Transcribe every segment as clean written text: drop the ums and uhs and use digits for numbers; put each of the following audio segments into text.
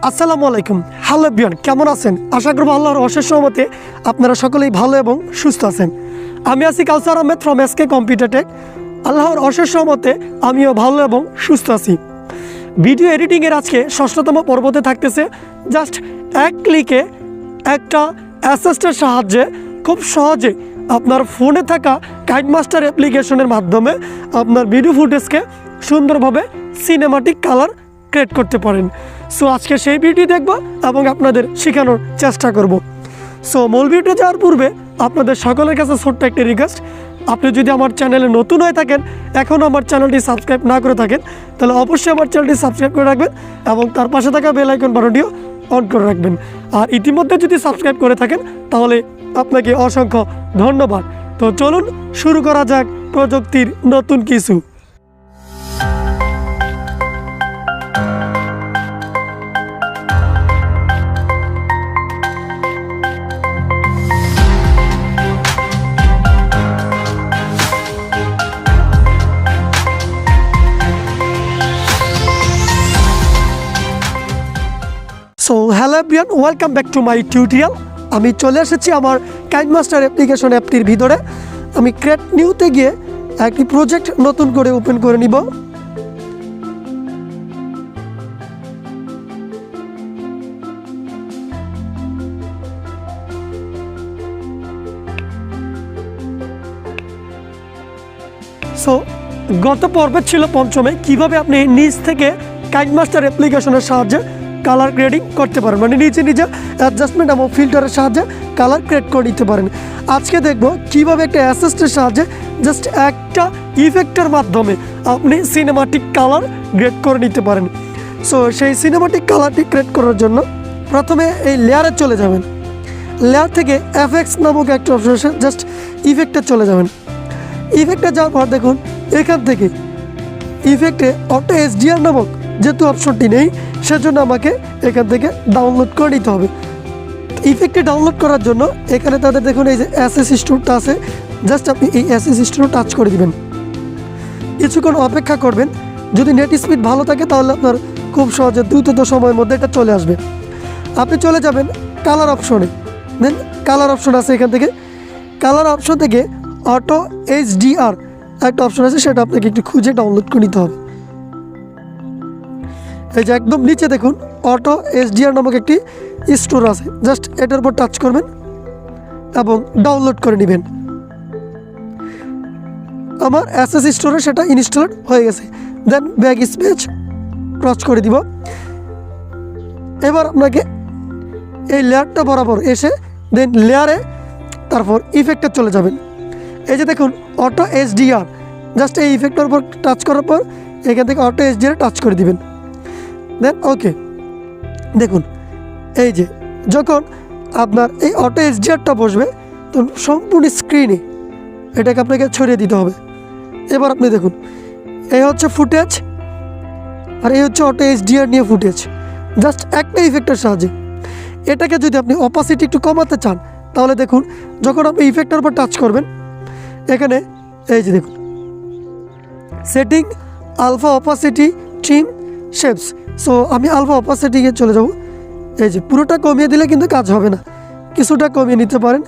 আসসালামুয়ালাইকুম। Hello everyone, কেমন আছেন? আশা করব আল্লাহর অশেষ রহমতে আপনারা সকলেই ভালো এবং সুস্থ আছেন। আমি আছি Kawsar Ahmed from SK computer tech. আল্লাহর অশেষ রহমতে আমিও ভালো এবং সুস্থ আছি। ভিডিও এডিটিংয়ের আজকে 6তম পর্বতে থাকতেছে জাস্ট এক ক্লিকে একটা অ্যাসিস্টের সাহায্যে খুব সহজে আপনার ফোনে থাকা কাইনমাস্টার অ্যাপ্লিকেশনের মাধ্যমে আপনার ভিডিও ফুটেজকে সুন্দরভাবে সিনেমাটিক কালার ক্রিয়েট করতে পারেন। সো আজকে সেই ভিডিও দেখব এবং আপনাদের শেখানোর চেষ্টা করব। সো মূল ভিডিও যাওয়ার পূর্বে আপনাদের সকলের কাছে ছোট্ট একটি রিকোয়েস্ট, আপনি যদি আমার চ্যানেলে নতুন হয়ে থাকেন, এখনও আমার চ্যানেলটি সাবস্ক্রাইব না করে থাকেন, তাহলে অবশ্যই আমার চ্যানেলটি সাবস্ক্রাইব করে রাখবেন এবং তার পাশে থাকা বেল আইকন বাটনটিও অন করে রাখবেন। আর ইতিমধ্যে যদি সাবস্ক্রাইব করে থাকেন তাহলে আপনাকে অসংখ্য ধন্যবাদ। তো চলুন শুরু করা যাক প্রযুক্তির নতুন কিছু। So hello everyone, welcome back to my tutorial. আমি চলে এসেছি আমার কাইনমাস্টার অ্যাপ্লিকেশন অ্যাপটির ভিতরে। আমি ক্রিয়েট নিউতে গিয়ে একটি প্রজেক্ট নতুন করে ওপেন করে নিব। সো গত পর্বে ছিল পঞ্চমে কিভাবে আপনি নিজ থেকে কাইনমাস্টার অ্যাপ্লিকেশনের সাহায্যে কালার গ্রেডিং করতে পারেন, মানে নিজে নিজে অ্যাডজাস্টমেন্ট এবং ফিল্টারের সাহায্যে কালার ক্রিয়েট করে নিতে পারেন। আজকে দেখব কিভাবে একটা অ্যাসিস্টের সাহায্যে জাস্ট একটা ইফেক্টের মাধ্যমে আপনি সিনেমাটিক কালার গ্রেড করে নিতে পারেন। সো সেই সিনেমাটিক কালারটি ক্রিয়েট করার জন্য প্রথমে এই লেয়ারে চলে যাবেন। লেয়ার থেকে এফএক্স নামক একটা অপশন আছে, জাস্ট ইফেক্টে চলে যাবেন। ইফেক্টে যাওয়ার পর দেখুন এখান থেকে ইফেক্টে অটো এইচডিআর নামক যেহেতু অপশনটি নেই, সেজন্য আমাকে এখান থেকে ডাউনলোড করে নিতে হবে। ইফেক্টে ডাউনলোড করার জন্য এখানে তাদের দেখুন এই যে এসএস স্টোরটা আছে, জাস্ট আপনি এই এসএস স্টোর টাচ করে দিবেন। কিছুক্ষণ অপেক্ষা করবেন। যদি নেট স্পিড ভালো থাকে তাহলে আপনার খুব সহজে দ্রুত সময়ের মধ্যে এটা চলে আসবে। আপনি চলে যাবেন কালার অপশনে, দেন কালার অপশন আছে এখান থেকে। কালার অপশন থেকে অটো এইচডিআর একটা অপশন আছে, সেটা আপনাকে একটু খুঁজে ডাউনলোড করে নিতে হবে। এই যে একদম নিচে দেখুন অটো এইচডিআর নামক একটি স্টোর আছে, জাস্ট এটার উপর টাচ করবেন এবং ডাউনলোড করে নেবেন। আমার এসএস স্টোরে সেটা ইনস্টল হয়ে গেছে। দেন ব্যাক স্পেস ক্রস করে দিব। এবার আপনাকে এই লেয়ারটা বরাবর এসে দেন লেয়ারে তারপর ইফেক্টে চলে যাবেন। এই যে দেখুন অটো এইচডিআর, জাস্ট এই ইফেক্টের উপর টাচ করার পর এখান থেকে অটো এইচডিআর টাচ করে দিবেন। দেন ওকে, দেখুন এই যে যখন আপনার এই অটো এইচডিআরটা বসবে তখন সম্পূর্ণ স্ক্রিনে এটাকে আপনাকে ছড়িয়ে দিতে হবে। এবার আপনি দেখুন এই হচ্ছে ফুটেজ আর এই হচ্ছে অটো এইচডিআর নিয়ে ফুটেজ, জাস্ট একটা ইফেক্টের সাহায্যে। এটাকে যদি আপনি অপাসিটি একটু কমাতে চান তাহলে দেখুন যখন আপনি ইফেক্টের উপর টাচ করবেন এখানে এই যে দেখুন setting alpha opacity trim shapes. So আমি আলফা অপাসিটিকে চলে যাব। এই যে পুরোটা কমিয়ে দিলে কিন্তু কাজ হবে না, কিছুটা কমিয়ে নিতে পারেন।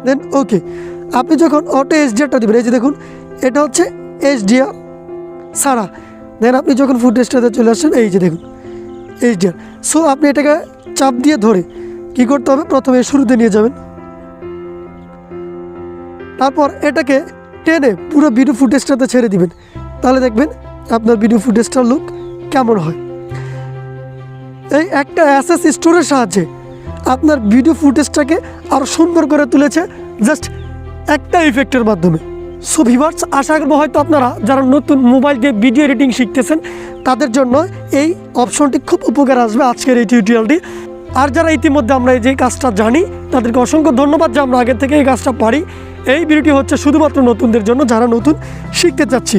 দেন ওকে, আপনি যখন অটো এইচডিআরটা দেবেন এই যে দেখুন এটা হচ্ছে এইচডিআর ছাড়া। দেন আপনি যখন ফুটেজটাতে চলে আসছেন এই যে দেখুন এইচডিআর। সো আপনি এটাকে চাপ দিয়ে ধরে কি করতে হবে, প্রথমে শুরুতে নিয়ে যাবেন, তারপর এটাকে টেনে পুরো ভিডিও ফুটেজটাতে ছেড়ে দিবেন। তাহলে দেখবেন আপনার ভিডিও ফুটেজটার লুক কেমন হয়। এই একটা এসএস স্টোরের সাহায্যে আপনার ভিডিও ফুটেজটাকে আরও সুন্দর করে তুলেছে জাস্ট একটা ইফেক্টের মাধ্যমে। সো ভিউয়ার্স, আশা করব হয়তো আপনারা যারা নতুন মোবাইল দিয়ে ভিডিও এডিটিং শিখতেছেন তাদের জন্য এই অপশনটি খুব উপকার আসবে আজকের এই টিউটোরিয়ালটি। আর যারা ইতিমধ্যে আমরা এই যে কাজটা জানি তাদেরকে অসংখ্য ধন্যবাদ যে আমরা আগে থেকে এই কাজটা পারি। এই ভিডিওটি হচ্ছে শুধুমাত্র নতুনদের জন্য যারা নতুন শিখতে চাচ্ছি।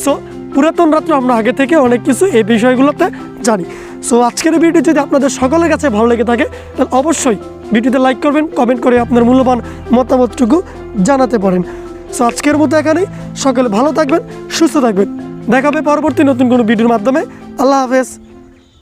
সো পুরাতন রাত্রে আমরা আগে থেকে অনেক কিছু এই বিষয়গুলোতে জানি। সো আজকের ভিডিও যদি আপনাদের সকলের কাছে ভালো লেগে থাকে তাহলে অবশ্যই ভিডিওতে লাইক করবেন, কমেন্ট করে আপনার মূল্যবান মতামতটুকু জানাতে পারেন। সো আজকের মতো এখানেই, সকলে ভালো থাকবেন, সুস্থ থাকবেন, দেখাবে পরবর্তী নতুন কোনো ভিডিওর মাধ্যমে। আল্লাহ হাফেজ।